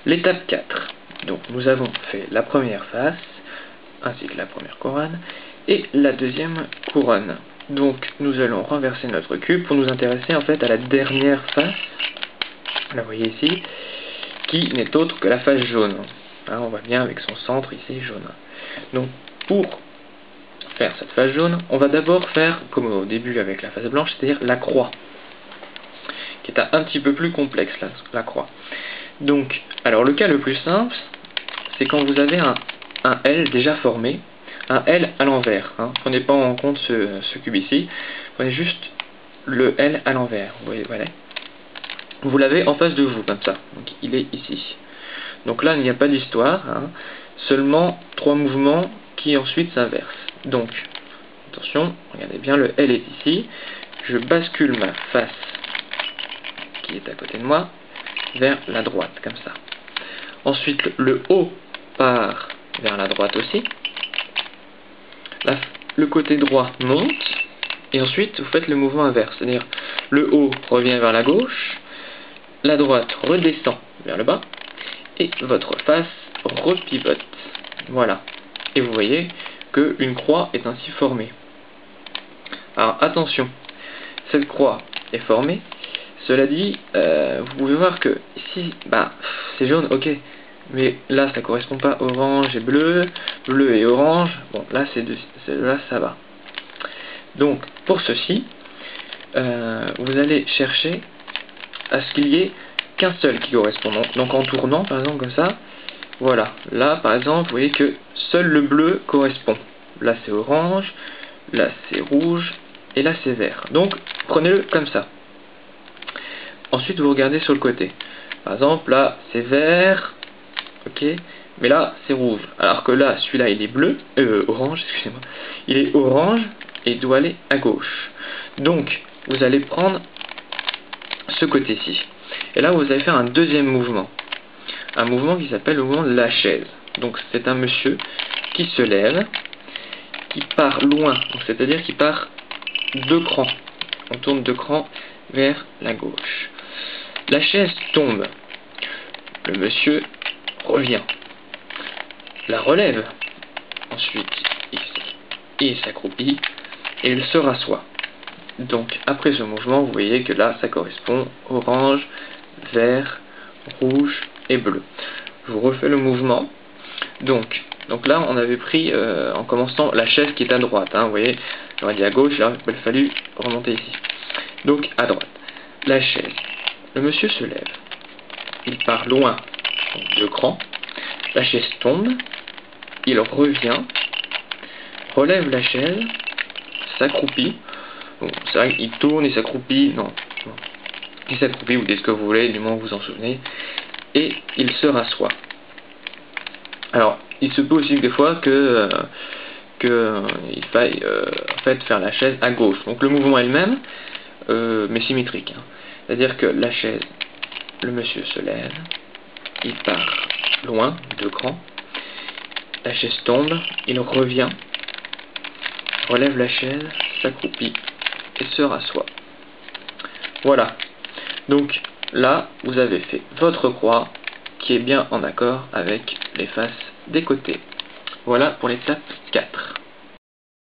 L'étape 4. Donc nous avons fait la première face, ainsi que la première couronne, et la deuxième couronne. Donc nous allons renverser notre cube pour nous intéresser en fait à la dernière face, la voyez ici, qui n'est autre que la face jaune. Hein, on voit bien avec son centre ici jaune. Donc pour faire cette face jaune, on va d'abord faire, comme au début avec la face blanche, c'est-à-dire la croix, qui est un petit peu plus complexe, la croix. Donc, alors le cas le plus simple, c'est quand vous avez un L déjà formé, un L à l'envers. Hein. Prenez pas en compte ce cube ici, prenez juste le L à l'envers. Vous voyez, voilà. Vous l'avez en face de vous, comme ça. Donc il est ici. Donc là, il n'y a pas d'histoire, hein. Seulement 3 mouvements qui ensuite s'inversent. Donc, attention, regardez bien, le L est ici. Je bascule ma face qui est à côté de moi vers la droite, comme ça. Ensuite, le haut part vers la droite aussi. Le côté droit monte. Et ensuite, vous faites le mouvement inverse. C'est-à-dire, le haut revient vers la gauche. La droite redescend vers le bas. Et votre face repivote. Voilà. Et vous voyez qu'une croix est ainsi formée. Alors, attention. Cette croix est formée. Cela dit, vous pouvez voir que ici, c'est jaune, ok, mais là ça correspond pas orange et bleu, bleu et orange. Bon, là là ça va. Donc pour ceci, vous allez chercher à ce qu'il y ait qu'un seul qui correspond. Donc en tournant par exemple comme ça, voilà. Là par exemple, vous voyez que seul le bleu correspond. Là c'est orange, là c'est rouge et là c'est vert. Donc prenez-le comme ça. Ensuite, vous regardez sur le côté. Par exemple, là, c'est vert, ok, mais là, c'est rouge. Alors que là, celui-là, il est bleu, orange, excusez-moi. Il est orange et il doit aller à gauche. Donc, vous allez prendre ce côté-ci. Et là, vous allez faire un deuxième mouvement. Un mouvement qui s'appelle le mouvement de la chaise. Donc, c'est un monsieur qui se lève, qui part loin. C'est-à-dire qu'il part 2 crans. On tourne 2 crans vers la gauche. La chaise tombe. Le monsieur revient. La relève. Ensuite, il s'accroupit et il se rassoit. Donc, après ce mouvement, vous voyez que là, ça correspond orange, vert, rouge et bleu. Je vous refais le mouvement. Donc là, on avait pris, en commençant, la chaise qui est à droite. Hein, vous voyez, j'aurais dit à gauche, là, il a fallu remonter ici. Donc, à droite. La chaise. Le monsieur se lève. Il part loin, donc 2 crans. La chaise tombe. Il revient. Relève la chaise. S'accroupit. Bon, c'est vrai qu'il tourne, il s'accroupit. Non. Il s'accroupit, vous dites ce que vous voulez, du moment que vous en souvenez. Et il se rassoit. Alors, il se peut aussi des fois que il faille en fait faire la chaise à gauche. Donc le mouvement est le même, mais symétrique. Hein. C'est-à-dire que la chaise, le monsieur se lève, il part loin, 2 crans, la chaise tombe, il revient, relève la chaise, s'accroupit et se rassoit. Voilà. Donc là, vous avez fait votre croix qui est bien en accord avec les faces des côtés. Voilà pour l'étape 4.